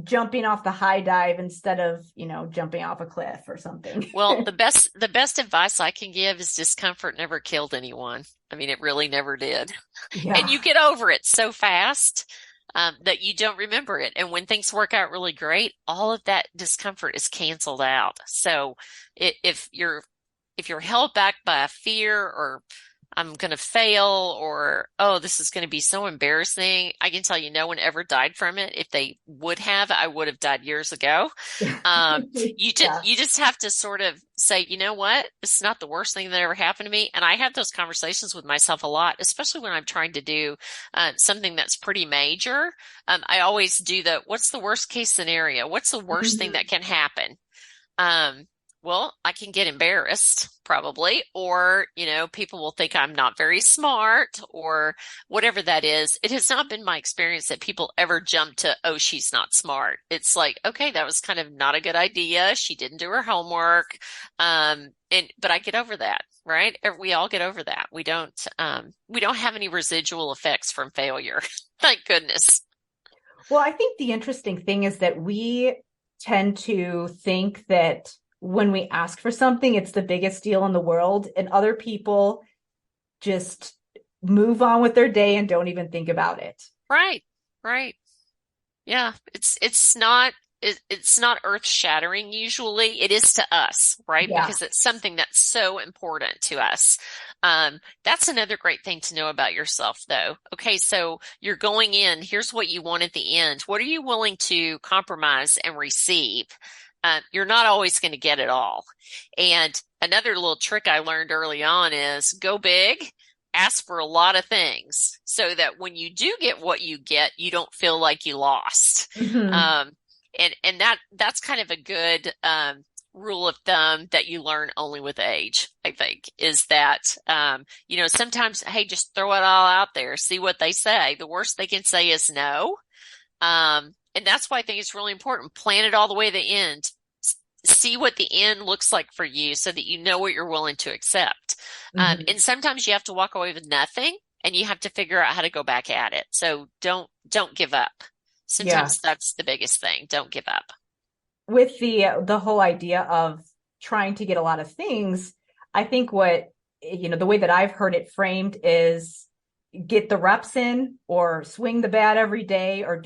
jumping off the high dive instead of, jumping off a cliff or something. Well, the best advice I can give is discomfort never killed anyone. I mean, it really never did. And Yeah. you get over it so fast that you don't remember it. And when things work out really great, all of that discomfort is canceled out. So if you're held back by a fear or I'm going to fail or, oh, this is going to be so embarrassing. I can tell you no one ever died from it. If they would have, I would have died years ago. Um, you just Yeah. you just have to sort of say, you know what? This is not the worst thing that ever happened to me. And I have those conversations with myself a lot, especially when I'm trying to do something that's pretty major. I always do what's the worst case scenario? What's the worst thing that Mhm. can happen? Um, well, I can get embarrassed probably, or, people will think I'm not very smart or whatever that is. It has not been my experience that people ever jump to, oh, she's not smart. It's like, okay, that was kind of not a good idea. She didn't do her homework. But I get over that, right? We all get over that. We don't have any residual effects from failure. Thank goodness. Well, I think the interesting thing is that we tend to think that when we ask for something, it's the biggest deal in the world, and other people just move on with their day and don't even think about it. Right, right. Yeah, it's not earth-shattering usually. It is to us, right? Yeah. Because it's something that's so important to us. That's another great thing to know about yourself, though. Okay, so you're going in, here's what you want at the end. What are you willing to compromise and receive? You're not always going to get it all. And another little trick I learned early on is go big, ask for a lot of things so that when you do get what you get, you don't feel like you lost. Hmm. Um, and that's kind of a good rule of thumb that you learn only with age, I think, is that sometimes, hey, just throw it all out there, see what they say. The worst they can say is no. And that's why I think it's really important. Plan it all the way to the end. See what the end looks like for you so that you know what you're willing to accept. Hmm. And sometimes you have to walk away with nothing and you have to figure out how to go back at it. So don't give up. Yeah. Sometimes that's the biggest thing. Don't give up. With the whole idea of trying to get a lot of things, I think the way that I've heard it framed is get the reps in or swing the bat every day or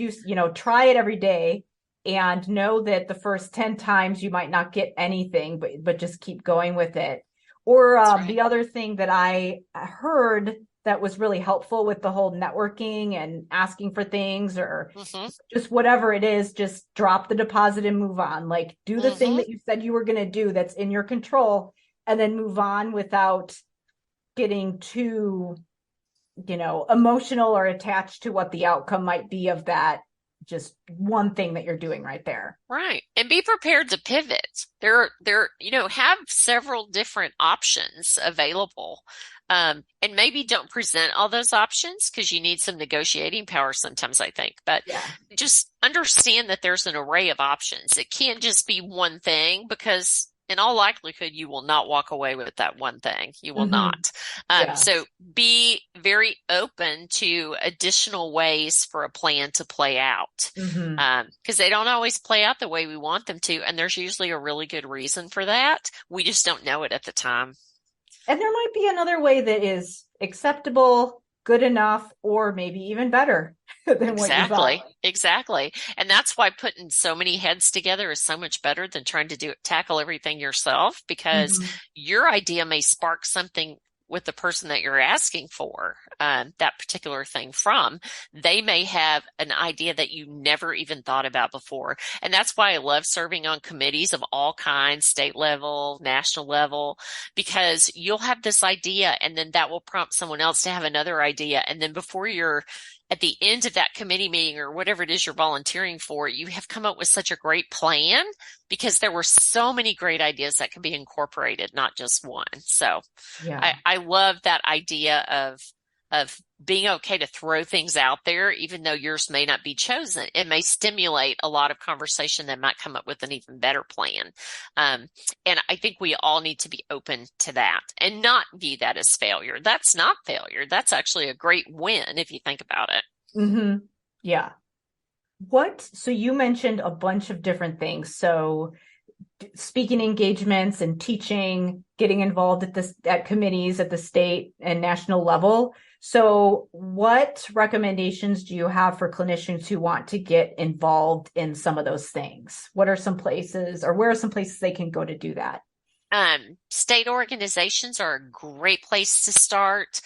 try it every day and know that the first 10 times you might not get anything, but just keep going with it. Or That's right. the other thing that I heard that was really helpful with the whole networking and asking for things or Hmm. just whatever it is, just drop the deposit and move on. Like do the thing Hmm. that you said you were going to do that's in your control and then move on without getting too emotional or attached to what the outcome might be of that just one thing that you're doing right there. Right. And be prepared to pivot. Have several different options available. And maybe don't present all those options because you need some negotiating power sometimes, I think. But Yeah. just understand that there's an array of options. It can't just be one thing because in all likelihood, you will not walk away with that one thing. You will Hmm. not. Yeah. So be very open to additional ways for a plan to play out. Hmm. Because they don't always play out the way we want them to. And there's usually a really good reason for that. We just don't know it at the time. And there might be another way that is acceptable, good enough, or maybe even better than what you thought. Exactly. Exactly. And that's why putting so many heads together is so much better than trying to tackle everything yourself because Hmm. your idea may spark something with the person that you're asking for. that particular thing from, they may have an idea that you never even thought about before. And that's why I love serving on committees of all kinds, state level, national level, because you'll have this idea and then that will prompt someone else to have another idea. And then before you're at the end of that committee meeting or whatever it is you're volunteering for, you have come up with such a great plan because there were so many great ideas that could be incorporated, not just one. So Yeah. I love that idea of being okay to throw things out there, even though yours may not be chosen. It may stimulate a lot of conversation that might come up with an even better plan. And I think we all need to be open to that and not view that as failure. That's not failure. That's actually a great win if you think about it. Mm-hmm. Yeah. So you mentioned a bunch of different things. So speaking engagements and teaching, getting involved at committees at the state and national level. So what recommendations do you have for clinicians who want to get involved in some of those things? What are some places, or where are some places they can go to do that? State organizations are a great place to start.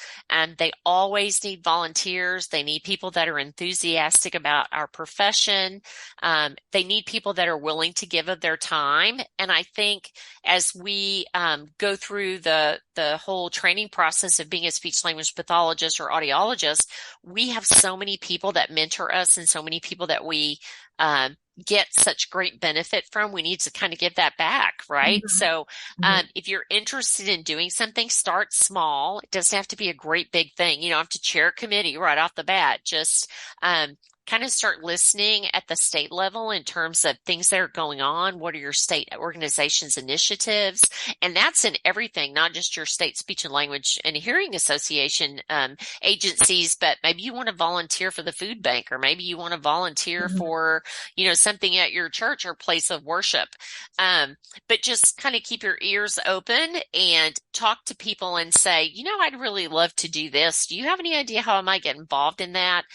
They always need volunteers. They need people that are enthusiastic about our profession. They need people that are willing to give of their time. And I think as we go through the whole training process of being a speech language pathologist or audiologist, we have so many people that mentor us and so many people that we get such great benefit from. We need to kind of give that back, right? Mm-hmm. So Mm-hmm. if you're interested in doing something, start small. It doesn't have to be a great big thing. You don't have to chair a committee right off the bat. Just kind of start listening at the state level in terms of things that are going on. What are your state organizations' initiatives? And that's in everything, not just your state speech and language and hearing association agencies, but maybe you want to volunteer for the food bank, or maybe you want to volunteer Mm-hmm. for, something at your church or place of worship. But just kind of keep your ears open and talk to people and say, I'd really love to do this. Do you have any idea how I might get involved in that?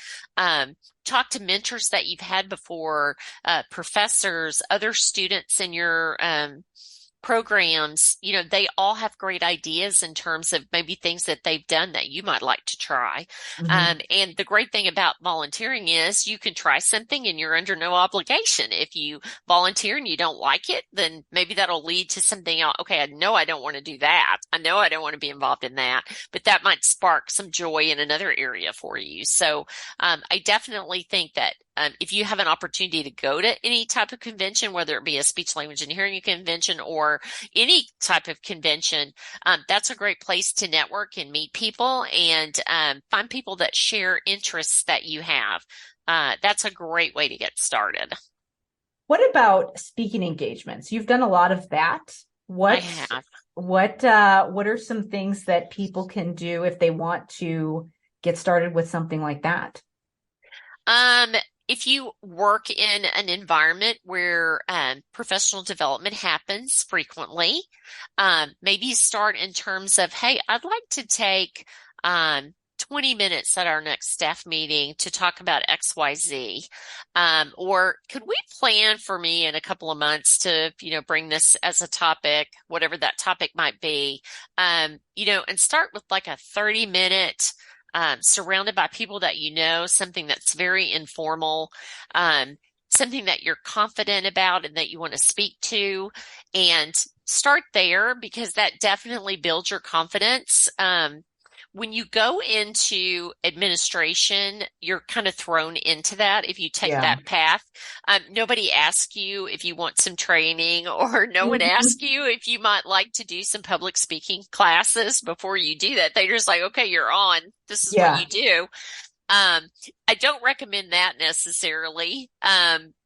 Talk to mentors that you've had before, professors, other students in your programs. They all have great ideas in terms of maybe things that they've done that you might like to try. Mm-hmm. And the great thing about volunteering is you can try something and you're under no obligation. If you volunteer and you don't like it, then maybe that'll lead to something else. Okay, I know I don't want to do that. I know I don't want to be involved in that, but that might spark some joy in another area for you. So I definitely think that if you have an opportunity to go to any type of convention, whether it be a speech, language, and hearing convention or any type of convention, that's a great place to network and meet people and find people that share interests that you have. That's a great way to get started. What about speaking engagements? You've done a lot of that. I have. What are some things that people can do if they want to get started with something like that? If you work in an environment where professional development happens frequently, maybe start in terms of, hey, I'd like to take 20 minutes at our next staff meeting to talk about XYZ. Or could we plan for me in a couple of months to, bring this as a topic, whatever that topic might be, and start with like a 30-minute surrounded by people that something that's very informal, something that you're confident about and that you want to speak to, and start there because that definitely builds your confidence. When you go into administration, you're kind of thrown into that if you take Yeah. that path. Nobody asks you if you want some training, or no one asks you if you might like to do some public speaking classes before you do that. They're just like, okay, you're on. This is what Yeah. you do. I don't recommend that necessarily,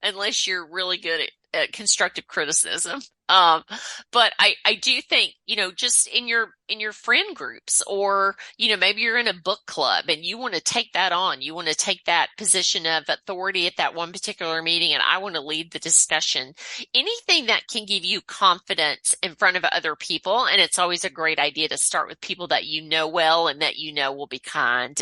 unless you're really good at constructive criticism. But I do think, just in your friend groups, or, maybe you're in a book club and you want to take that on. You want to take that position of authority at that one particular meeting, and I want to lead the discussion. Anything that can give you confidence in front of other people. And it's always a great idea to start with people that you know well and that will be kind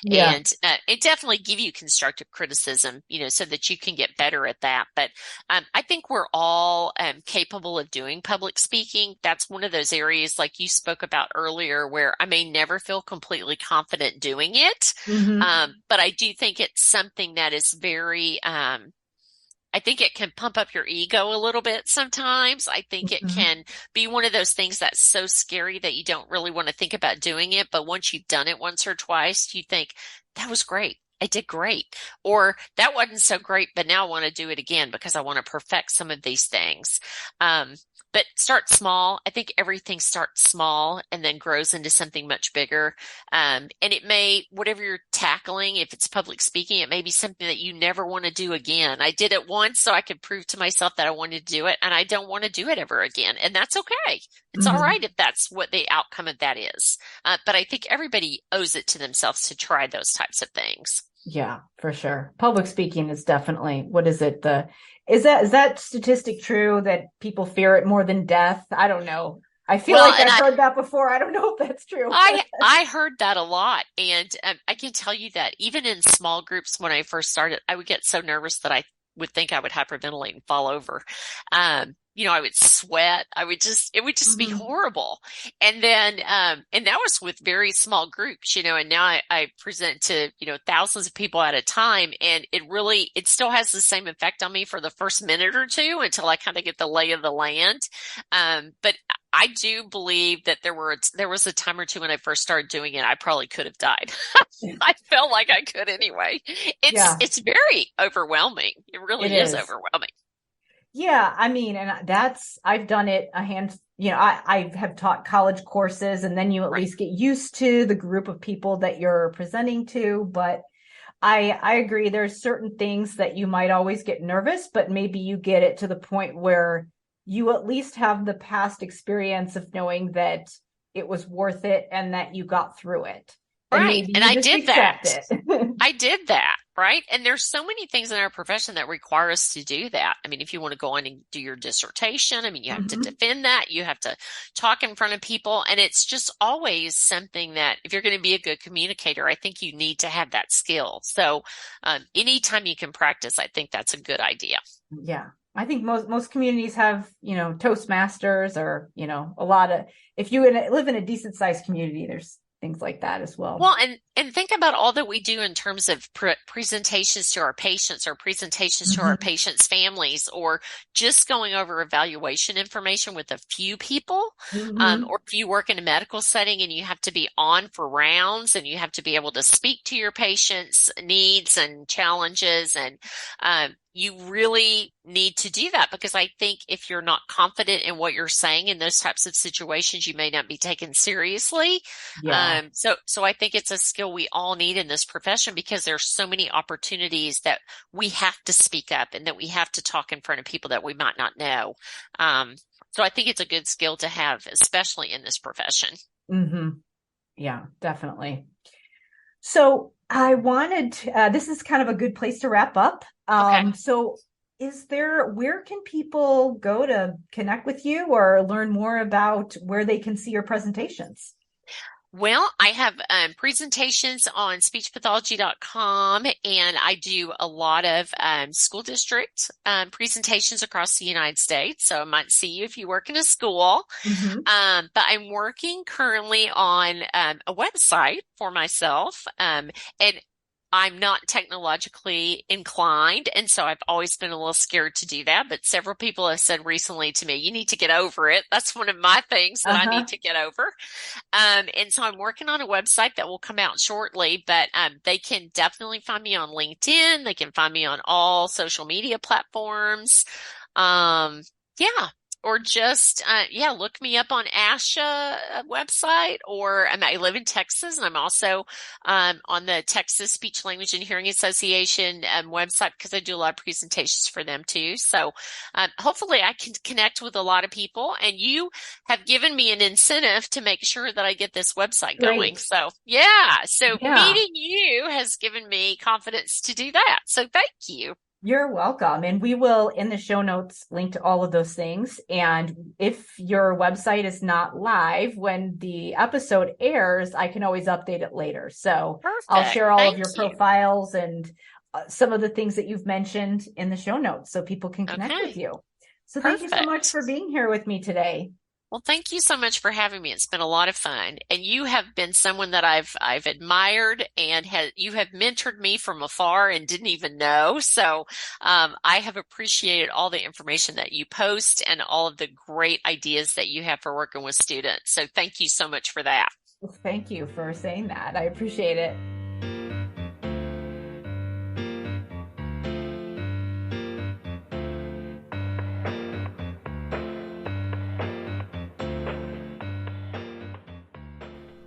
Yeah. and it definitely give you constructive criticism, so that you can get better at that. But I think we're all capable trouble of doing public speaking, that's one of those areas like you spoke about earlier where I may never feel completely confident doing it. Mm-hmm. But I do think it's something that is very, I think it can pump up your ego a little bit sometimes. I think it Mm-hmm. can be one of those things that's so scary that you don't really want to think about doing it. But once you've done it once or twice, you think, that was great. I did great. Or that wasn't so great, but now I want to do it again because I want to perfect some of these things. But start small. I think everything starts small and then grows into something much bigger. And it may, whatever you're tackling, if it's public speaking, it may be something that you never want to do again. I did it once so I could prove to myself that I wanted to do it, and I don't want to do it ever again. And that's okay. It's all Mm-hmm. right if that's what the outcome of that is. But I think everybody owes it to themselves to try those types of things. Yeah, for sure. Public speaking is definitely, what is it? Is that statistic true that people fear it more than death? I don't know. I feel Well, like and I've heard that before. I don't know if that's true. I heard that a lot, and I can tell you that even in small groups when I first started, I would get so nervous that I would think I would hyperventilate and fall over. I would sweat. It would just be Mhm. horrible. And then, and that was with very small groups, and now I present to, thousands of people at a time. And it still has the same effect on me for the first minute or two until I kind of get the lay of the land. But I do believe that there was a time or two when I first started doing it, I probably could have died. I felt like I could anyway. Yeah, It's very overwhelming. It it really is is. overwhelming. Yeah, I mean, and I've done it a hand, I have taught college courses, and then you at Right. least get used to the group of people that you're presenting to. But I agree, there's certain things that you might always get nervous, but maybe you get it to the point where you at least have the past experience of knowing that it was worth it and that you got through it. And Right. maybe And you I just did accept that. it. I did that, right? And there's so many things in our profession that require us to do that. I mean, if you want to go on and do your dissertation, I mean, you have to Mhm. defend that. You have to talk in front of people. And it's just always something that if you're going to be a good communicator, I think you need to have that skill. So, anytime you can practice, I think that's a good idea. Yeah. I think most communities have, Toastmasters or, a lot of, if you live in a decent sized community, there's things like that as well. Well, and think about all that we do in terms of presentations to our patients or presentations to our Hmm. patients' families, or just going over evaluation information with a few people. Hmm. Or if you work in a medical setting and you have to be on for rounds and you have to be able to speak to your patients' needs and challenges, and you really need to do that because I think if you're not confident in what you're saying in those types of situations, you may not be taken seriously. Yeah. So I think it's a skill we all need in this profession because there's so many opportunities that we have to speak up and that we have to talk in front of people that we might not know. Um, so I think it's a good skill to have, especially in this profession. Hmm. Yeah, definitely. So I wanted this is kind of a good place to wrap up. Okay. So where can people go to connect with you or learn more about where they can see your presentations? Well, I have presentations on speechpathology.com, and I do a lot of school district presentations across the United States. So I might see you if you work in a school. Hmm. But I'm working currently on a website for myself, and I'm not technologically inclined, and so I've always been a little scared to do that. But several people have said recently to me, you need to get over it. That's one of my things that I need Uh-huh. to get over. And so I'm working on a website that will come out shortly, but they can definitely find me on LinkedIn. They can find me on all social media platforms. Um, yeah. Or just, look me up on ASHA website, or I live in Texas, and I'm also on the Texas Speech Language and Hearing Association website because I do a lot of presentations for them too. So hopefully I can connect with a lot of people, and you have given me an incentive to make sure that I get this website going. Great. So yeah, so Yeah. meeting you has given me confidence to do that. So thank you. You're welcome. And we will, in the show notes, link to all of those things. And if your website is not live when the episode airs, I can always update it later. So I'll Perfect. share all of Thank your you. profiles and some of the things that you've mentioned in the show notes so people can connect with Okay. you. So thank you so much Perfect. for being here with me today. Well, thank you so much for having me. It's been a lot of fun. And you have been someone that I've admired and you have mentored me from afar and didn't even know. So I have appreciated all the information that you post and all of the great ideas that you have for working with students. So thank you so much for that. Well, thank you for saying that. I appreciate it.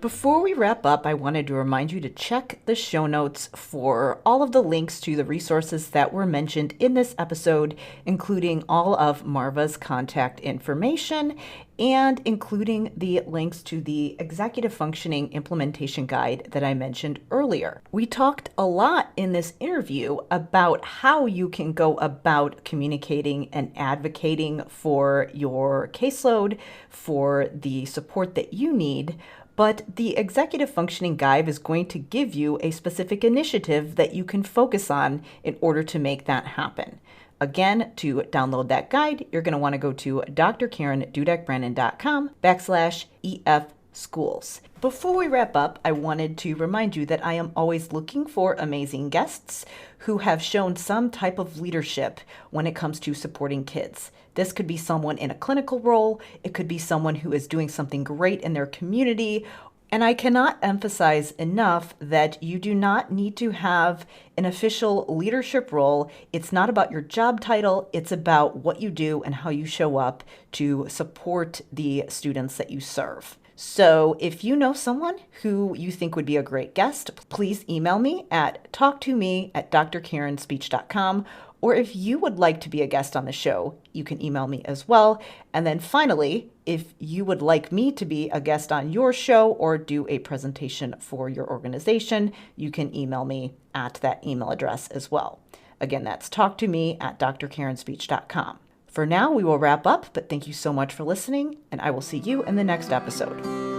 Before we wrap up, I wanted to remind you to check the show notes for all of the links to the resources that were mentioned in this episode, including all of Marva's contact information and including the links to the executive functioning implementation guide that I mentioned earlier. We talked a lot in this interview about how you can go about communicating and advocating for your caseload, for the support that you need. But the executive functioning guide is going to give you a specific initiative that you can focus on in order to make that happen. Again, to download that guide, you're going to want to go to drkarendudek-brannan.com/EF schools. Before we wrap up, I wanted to remind you that I am always looking for amazing guests who have shown some type of leadership when it comes to supporting kids. This could be someone in a clinical role, it could be someone who is doing something great in their community, and I cannot emphasize enough that you do not need to have an official leadership role. It's not about your job title, it's about what you do and how you show up to support the students that you serve. So if you know someone who you think would be a great guest, please email me at talktome@drkarenspeech.com. Or if you would like to be a guest on the show, you can email me as well. And then finally, if you would like me to be a guest on your show or do a presentation for your organization, you can email me at that email address as well. Again, that's talktome@drkarenspeech.com. For now, we will wrap up, but thank you so much for listening, and I will see you in the next episode.